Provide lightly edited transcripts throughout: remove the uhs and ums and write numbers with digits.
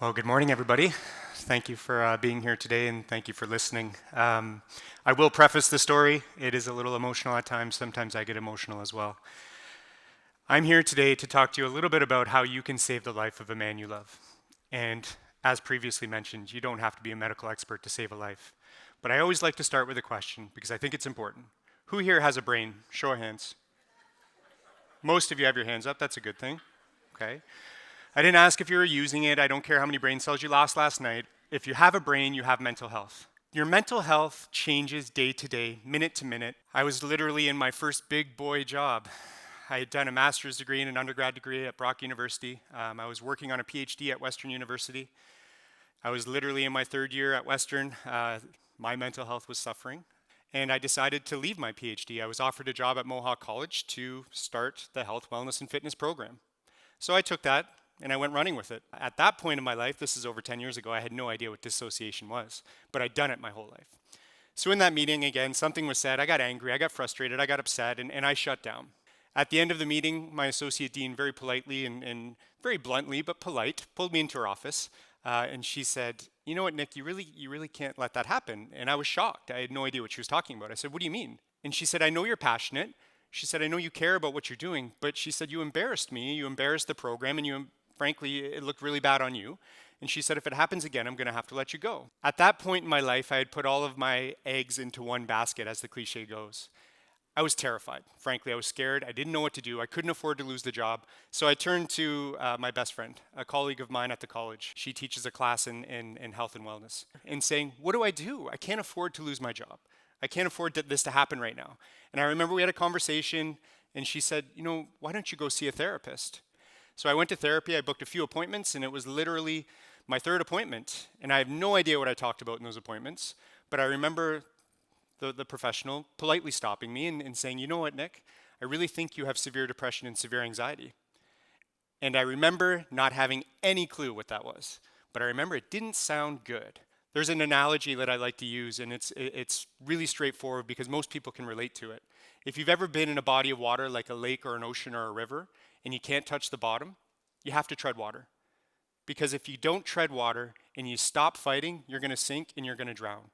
Well, good morning, everybody. Thank you for being here today, and thank you for listening. I will preface the story. It is a little emotional at times. Sometimes I get emotional as well. I'm here today to talk to you a little bit about how you can save the life of a man you love. And as previously mentioned, you don't have to be a medical expert to save a life. But I always like to start with a question because I think it's important. Who here has a brain? Show of hands. Most of you have your hands up. That's a good thing. Okay. I didn't ask if you were using it. I don't care how many brain cells you lost last night. If you have a brain, you have mental health. Your mental health changes day to day, minute to minute. I was literally in my first big boy job. I had done a master's degree and an undergrad degree at Brock University. I was working on a PhD at Western University. I was literally in my third year at Western. My mental health was suffering. And I decided to leave my PhD. I was offered a job at Mohawk College to start the health, wellness, and fitness program. So I took that and I went running with it. At that point in my life, this is over 10 years ago, I had no idea what dissociation was, but I'd done it my whole life. So in that meeting, again, something was said, I got angry, I got frustrated, I got upset, and I shut down. At the end of the meeting, my associate dean very politely and very bluntly, but polite, pulled me into her office, and she said, you know what, Nick, you really can't let that happen. And I was shocked. I had no idea what she was talking about. I said, what do you mean? And she said, I know you're passionate. She said, I know you care about what you're doing, but she said, you embarrassed me, you embarrassed the program, and frankly, it looked really bad on you. And she said, if it happens again, I'm going to have to let you go. At that point in my life, I had put all of my eggs into one basket, as the cliche goes. I was terrified. Frankly, I was scared. I didn't know what to do. I couldn't afford to lose the job. So I turned to my best friend, a colleague of mine at the college. She teaches a class in health and wellness, and saying, what do? I can't afford to lose my job. I can't afford this to happen right now. And I remember we had a conversation, and she said, why don't you go see a therapist? So I went to therapy, I booked a few appointments, and it was literally my third appointment. And I have no idea what I talked about in those appointments, but I remember the professional politely stopping me and saying, you know what, Nick, I really think you have severe depression and severe anxiety. And I remember not having any clue what that was, but I remember it didn't sound good. There's an analogy that I like to use, and it's really straightforward because most people can relate to it. If you've ever been in a body of water like a lake or an ocean or a river, and you can't touch the bottom, you have to tread water. Because if you don't tread water and you stop fighting, you're going to sink and you're going to drown.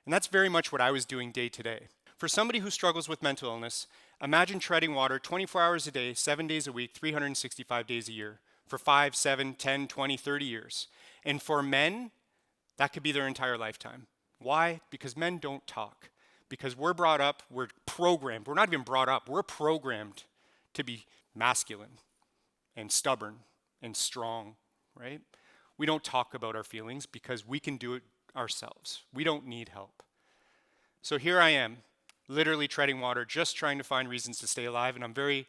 And that's very much what I was doing day to day. For somebody who struggles with mental illness, imagine treading water 24 hours a day, 7 days a week, 365 days a year, for 5, 7, 10, 20, 30 years. And for men, that could be their entire lifetime. Why? Because men don't talk. Because we're brought up, we're programmed. We're not even brought up, we're programmed to be masculine and stubborn and strong, right? We don't talk about our feelings because we can do it ourselves. We don't need help. So here I am, literally treading water, just trying to find reasons to stay alive, and I'm very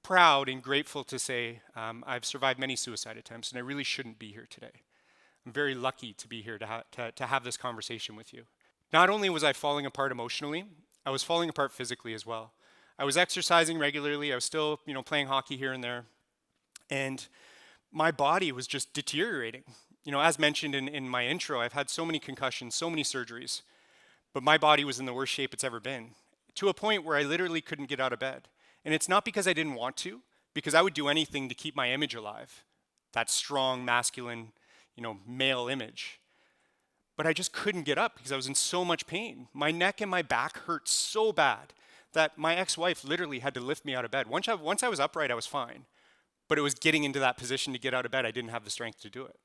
proud and grateful to say I've survived many suicide attempts, and I really shouldn't be here today. I'm very lucky to be here to have this conversation with you. Not only was I falling apart emotionally, I was falling apart physically as well. I was exercising regularly. I was still, playing hockey here and there. And my body was just deteriorating. As mentioned in my intro, I've had so many concussions, so many surgeries, but my body was in the worst shape it's ever been, to a point where I literally couldn't get out of bed. And it's not because I didn't want to, because I would do anything to keep my image alive, that strong, masculine, male image. But I just couldn't get up because I was in so much pain. My neck and my back hurt so bad that my ex-wife literally had to lift me out of bed. Once I was upright, I was fine. But it was getting into that position to get out of bed, I didn't have the strength to do it.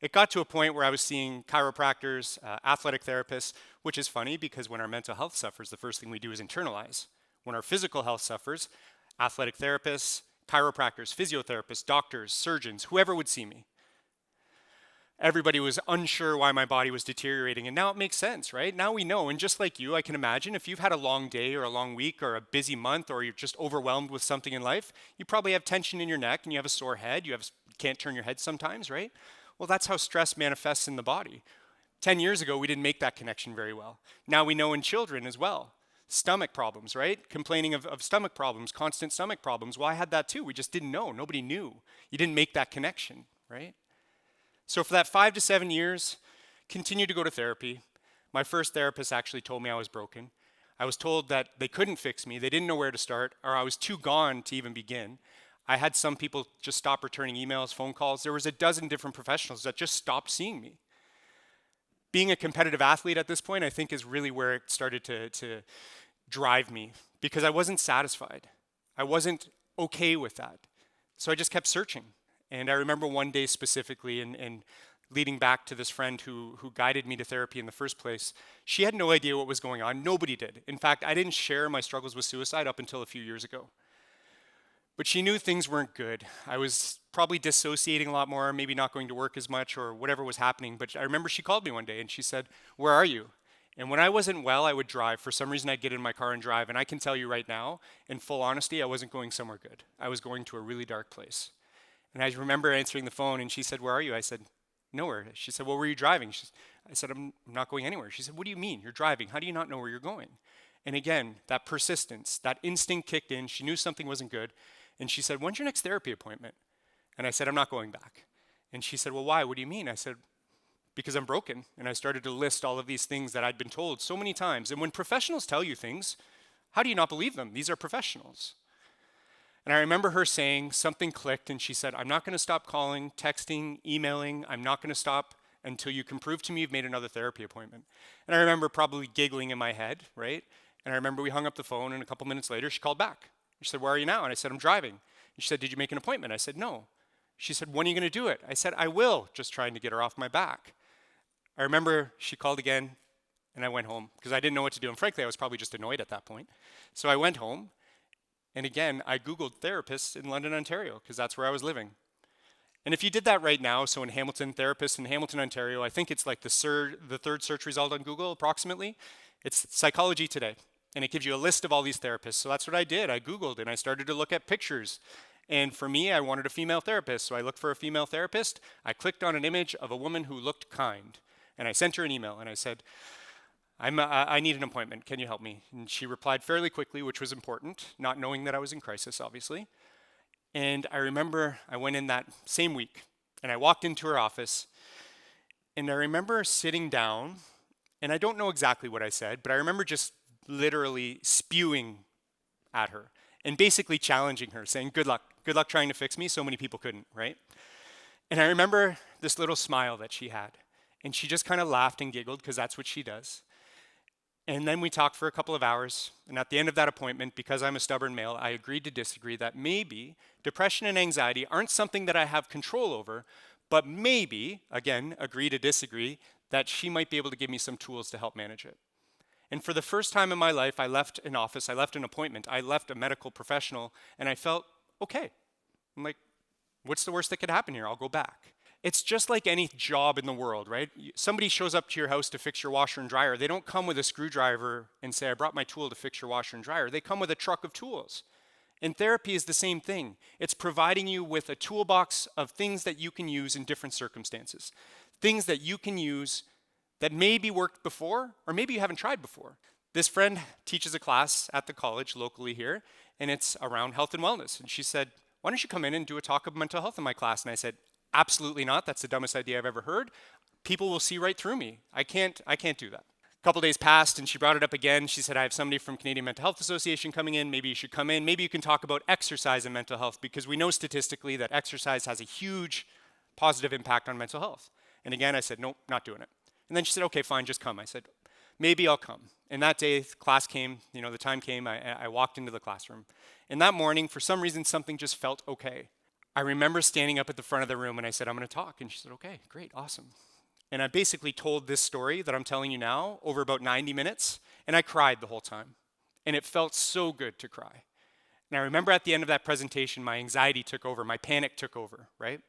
It got to a point where I was seeing chiropractors, athletic therapists, which is funny because when our mental health suffers, the first thing we do is internalize. When our physical health suffers, athletic therapists, chiropractors, physiotherapists, doctors, surgeons, whoever would see me. Everybody was unsure why my body was deteriorating, and now it makes sense, right? Now we know, and just like you, I can imagine if you've had a long day or a long week or a busy month or you're just overwhelmed with something in life, you probably have tension in your neck and you have a sore head, you can't turn your head sometimes, right? Well, that's how stress manifests in the body. 10 years ago, we didn't make that connection very well. Now we know in children as well. Stomach problems, right? Complaining of stomach problems, constant stomach problems. Well, I had that too. We just didn't know. Nobody knew. You didn't make that connection, right? So for that 5 to 7 years, continued to go to therapy. My first therapist actually told me I was broken. I was told that they couldn't fix me, they didn't know where to start, or I was too gone to even begin. I had some people just stop returning emails, phone calls. There was a dozen different professionals that just stopped seeing me. Being a competitive athlete at this point, I think, is really where it started to drive me, because I wasn't satisfied. I wasn't okay with that. So I just kept searching. And I remember one day specifically, and leading back to this friend who guided me to therapy in the first place, she had no idea what was going on. Nobody did. In fact, I didn't share my struggles with suicide up until a few years ago. But she knew things weren't good. I was probably dissociating a lot more, maybe not going to work as much or whatever was happening. But I remember she called me one day and she said, "Where are you?" And when I wasn't well, I would drive. For some reason, I'd get in my car and drive. And I can tell you right now, in full honesty, I wasn't going somewhere good. I was going to a really dark place. And I remember answering the phone and she said, "Where are you?" I said, "Nowhere." She said, "Well, where are you driving?" I said, I'm not going anywhere." She said, "What do you mean? You're driving. How do you not know where you're going?" And again, that persistence, that instinct kicked in. She knew something wasn't good. And she said, "When's your next therapy appointment?" And I said, "I'm not going back." And she said, "Well, why? What do you mean?" I said, "Because I'm broken." And I started to list all of these things that I'd been told so many times. And when professionals tell you things, how do you not believe them? These are professionals. And I remember her saying something clicked, and she said, "I'm not going to stop calling, texting, emailing. I'm not going to stop until you can prove to me you've made another therapy appointment." And I remember probably giggling in my head, right? And I remember we hung up the phone, and a couple minutes later, she called back. She said, "Where are you now?" And I said, "I'm driving." And she said, "Did you make an appointment?" I said, "No." She said, "When are you going to do it?" I said, "I will," just trying to get her off my back. I remember she called again, and I went home because I didn't know what to do. And frankly, I was probably just annoyed at that point. So I went home, and again, I Googled therapists in London, Ontario, because that's where I was living. And if you did that right now, so in Hamilton, therapists in Hamilton, Ontario, I think it's like the third search result on Google approximately. It's Psychology Today. And it gives you a list of all these therapists. So that's what I did. I Googled and I started to look at pictures. And for me, I wanted a female therapist. So I looked for a female therapist. I clicked on an image of a woman who looked kind. And I sent her an email and I said, I need an appointment. Can you help me?" And she replied fairly quickly, which was important, not knowing that I was in crisis, obviously. And I remember I went in that same week and I walked into her office. And I remember sitting down, and I don't know exactly what I said, but I remember just literally spewing at her and basically challenging her, saying, good luck trying to fix me. So many people couldn't, right? And I remember this little smile that she had, and she just kind of laughed and giggled because that's what she does. And then we talked for a couple of hours, and at the end of that appointment, because I'm a stubborn male, I agreed to disagree that maybe depression and anxiety aren't something that I have control over, but maybe, again, agree to disagree, that she might be able to give me some tools to help manage it. And for the first time in my life, I left an office, I left an appointment, I left a medical professional, and I felt okay. I'm like, what's the worst that could happen here? I'll go back. It's just like any job in the world, right? Somebody shows up to your house to fix your washer and dryer. They don't come with a screwdriver and say, "I brought my tool to fix your washer and dryer." They come with a truck of tools. And therapy is the same thing. It's providing you with a toolbox of things that you can use in different circumstances. Things that you can use that maybe worked before, or maybe you haven't tried before. This friend teaches a class at the college locally here, and it's around health and wellness. And she said, "Why don't you come in and do a talk of mental health in my class?" And I said, "Absolutely not. That's the dumbest idea I've ever heard. People will see right through me. I can't do that." A couple days passed and she brought it up again. She said, "I have somebody from Canadian Mental Health Association coming in. Maybe you should come in. Maybe you can talk about exercise and mental health, because we know statistically that exercise has a huge positive impact on mental health." And again, I said, "Nope, not doing it." And then she said, "Okay, fine, just come." I said, "Maybe I'll come." And that day, class came, the time came, I walked into the classroom. And that morning, for some reason, something just felt okay. I remember standing up at the front of the room and I said, "I'm going to talk." And she said, "Okay, great, awesome." And I basically told this story that I'm telling you now over about 90 minutes, and I cried the whole time. And it felt so good to cry. And I remember at the end of that presentation, my anxiety took over, my panic took over, right?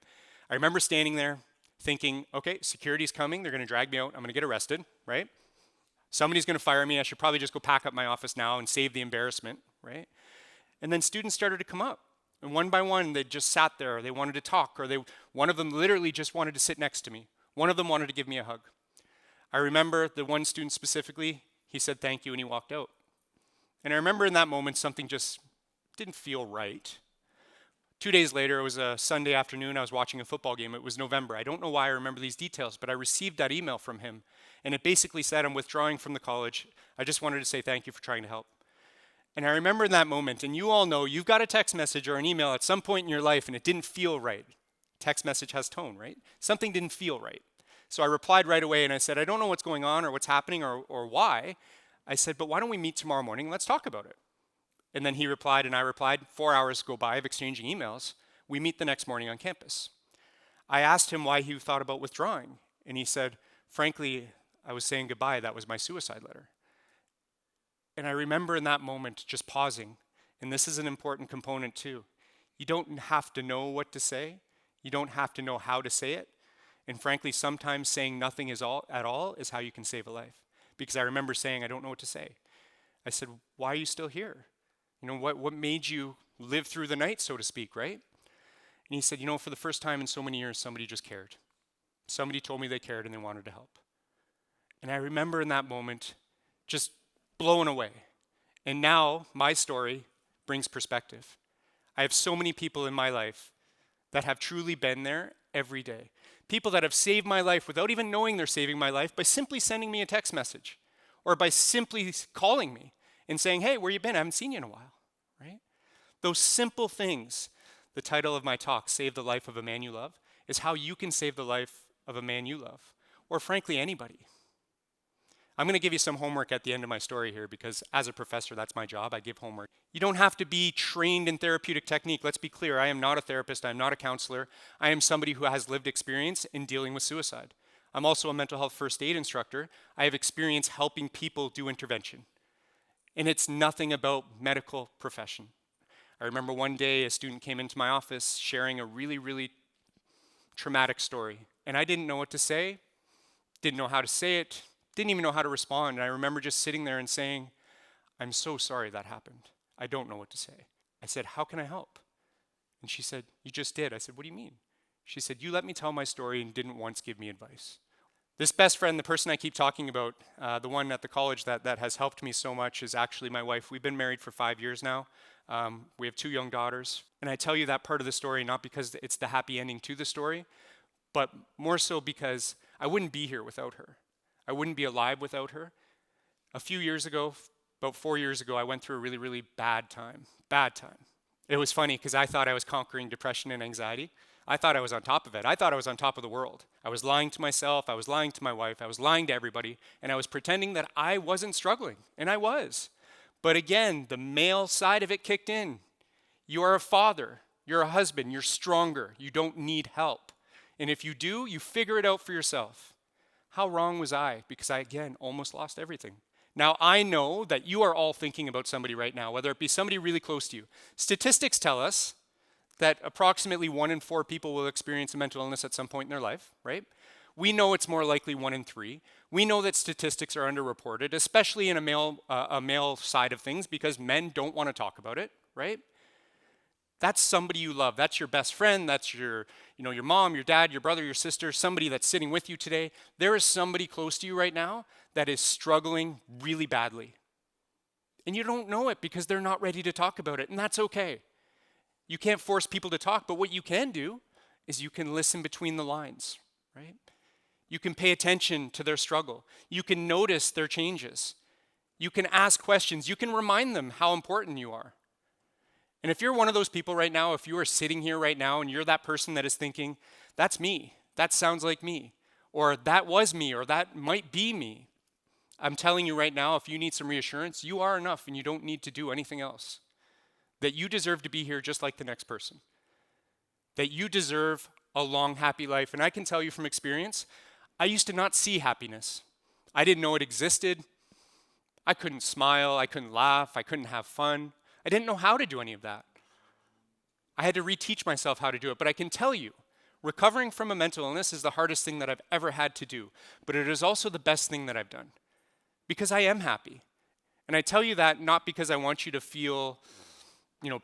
I remember standing there thinking, okay, security's coming, they're going to drag me out, I'm going to get arrested, right? Somebody's going to fire me, I should probably just go pack up my office now and save the embarrassment, right? And then students started to come up. And one by one, they just sat there, they wanted to talk, or one of them literally just wanted to sit next to me. One of them wanted to give me a hug. I remember the one student specifically, he said thank you and he walked out. And I remember in that moment, something just didn't feel right. 2 days later, it was a Sunday afternoon, I was watching a football game. It was November. I don't know why I remember these details, but I received that email from him. And it basically said, "I'm withdrawing from the college. I just wanted to say thank you for trying to help." And I remember in that moment, and you all know, you've got a text message or an email at some point in your life and it didn't feel right. Text message has tone, right? Something didn't feel right. So I replied right away and I said, I don't know what's going on or what's happening or why. I said, but why don't we meet tomorrow morning and let's talk about it. And then he replied and I replied. 4 hours go by of exchanging emails. We meet the next morning on campus. I asked him why he thought about withdrawing. And he said, frankly, I was saying goodbye. That was my suicide letter. And I remember in that moment just pausing. And this is an important component too. You don't have to know what to say. You don't have to know how to say it. And frankly, sometimes saying nothing at all is how you can save a life. Because I remember saying, I don't know what to say. I said, why are you still here? You know, what made you live through the night, so to speak, right? And he said, you know, for the first time in so many years, somebody just cared. Somebody told me they cared and they wanted to help. And I remember in that moment just blown away. And now my story brings perspective. I have so many people in my life that have truly been there every day. People that have saved my life without even knowing they're saving my life by simply sending me a text message or by simply calling me and saying, hey, where you been? I haven't seen you in a while, right? Those simple things. The title of my talk, Save the Life of a Man You Love, is how you can save the life of a man you love, or frankly, anybody. I'm going to give you some homework at the end of my story here because as a professor, that's my job. I give homework. You don't have to be trained in therapeutic technique. Let's be clear. I am not a therapist. I'm not a counselor. I am somebody who has lived experience in dealing with suicide. I'm also a mental health first aid instructor. I have experience helping people do intervention. And it's nothing about medical profession. I remember one day a student came into my office sharing a really, really traumatic story. And I didn't know what to say, didn't know how to say it, didn't even know how to respond. And I remember just sitting there and saying, I'm so sorry that happened. I don't know what to say. I said, how can I help? And she said, you just did. I said, what do you mean? She said, you let me tell my story and didn't once give me advice. This best friend, the person I keep talking about, the one at the college that has helped me so much is actually my wife. We've been married for 5 years now. We have 2 young daughters. And I tell you that part of the story not because it's the happy ending to the story, but more so because I wouldn't be here without her. I wouldn't be alive without her. A few years ago, about 4 years ago, I went through a really, really bad time. Bad time. It was funny because I thought I was conquering depression and anxiety. I thought I was on top of it. I thought I was on top of the world. I was lying to myself, I was lying to my wife, I was lying to everybody, and I was pretending that I wasn't struggling, and I was. But again, the male side of it kicked in. You are a father, you're a husband, you're stronger, you don't need help. And if you do, you figure it out for yourself. How wrong was I? Because I, again, almost lost everything. Now, I know that you are all thinking about somebody right now, whether it be somebody really close to you. Statistics tell us that approximately 1 in 4 people will experience a mental illness at some point in their life, right? We know it's more likely 1 in 3. We know that statistics are underreported, especially in a male side of things, because men don't want to talk about it, right? That's somebody you love. That's your best friend. That's your mom, your dad, your brother, your sister, somebody that's sitting with you today. There is somebody close to you right now that is struggling really badly. And you don't know it because they're not ready to talk about it, and that's okay. You can't force people to talk, but what you can do is you can listen between the lines, right? You can pay attention to their struggle. You can notice their changes. You can ask questions. You can remind them how important you are. And if you're one of those people right now, if you are sitting here right now and you're that person that is thinking, that's me, that sounds like me, or that was me, or that might be me, I'm telling you right now, if you need some reassurance, you are enough and you don't need to do anything else. That you deserve to be here just like the next person. That you deserve a long, happy life. And I can tell you from experience, I used to not see happiness. I didn't know it existed. I couldn't smile, I couldn't laugh, I couldn't have fun. I didn't know how to do any of that. I had to reteach myself how to do it. But I can tell you, recovering from a mental illness is the hardest thing that I've ever had to do. But it is also the best thing that I've done. Because I am happy. And I tell you that not because I want you to feel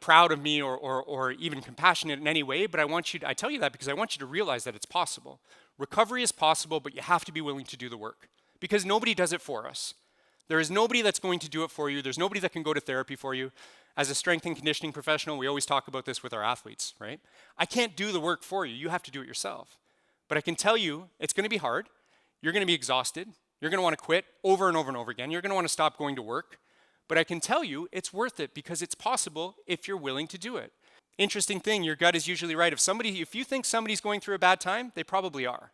proud of me or even compassionate in any way, but I tell you that because I want you to realize that it's possible. Recovery is possible, but you have to be willing to do the work. Because nobody does it for us. There is nobody that's going to do it for you. There's nobody that can go to therapy for you. As a strength and conditioning professional, we always talk about this with our athletes, right? I can't do the work for you. You have to do it yourself. But I can tell you, it's going to be hard. You're going to be exhausted. You're going to want to quit over and over and over again. You're going to want to stop going to work. But I can tell you it's worth it because it's possible if you're willing to do it. Interesting thing, your gut is usually right. If you think somebody's going through a bad time, they probably are.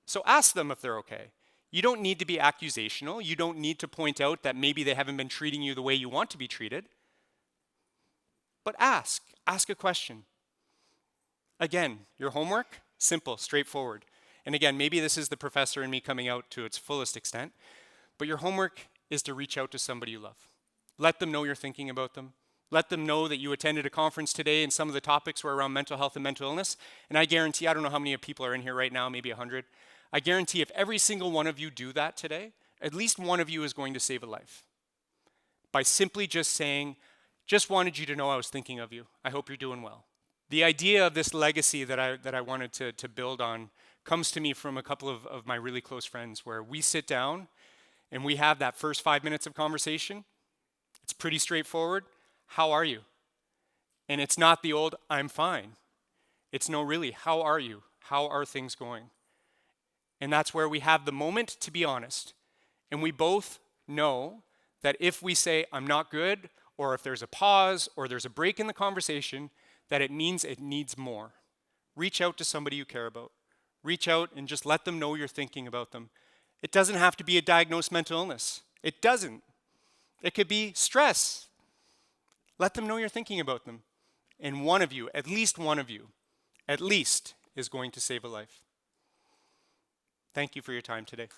So ask them if they're okay. You don't need to be accusational. You don't need to point out that maybe they haven't been treating you the way you want to be treated. But ask a question. Again, your homework, simple, straightforward. And again, maybe this is the professor in me coming out to its fullest extent, but your homework is to reach out to somebody you love. Let them know you're thinking about them. Let them know that you attended a conference today and some of the topics were around mental health and mental illness. And I guarantee, I don't know how many people are in here right now, maybe 100. I guarantee if every single one of you do that today, at least one of you is going to save a life. By simply just saying, just wanted you to know I was thinking of you. I hope you're doing well. The idea of this legacy that I wanted to build on comes to me from a couple of my really close friends where we sit down and we have that first 5 minutes of conversation. It's pretty straightforward. How are you? And it's not the old, I'm fine. It's no, really, how are you? How are things going? And that's where we have the moment to be honest. And we both know that if we say, I'm not good, or if there's a pause, or there's a break in the conversation, that it means it needs more. Reach out to somebody you care about. Reach out and just let them know you're thinking about them. It doesn't have to be a diagnosed mental illness. It doesn't. It could be stress. Let them know you're thinking about them. And one of you, at least, is going to save a life. Thank you for your time today.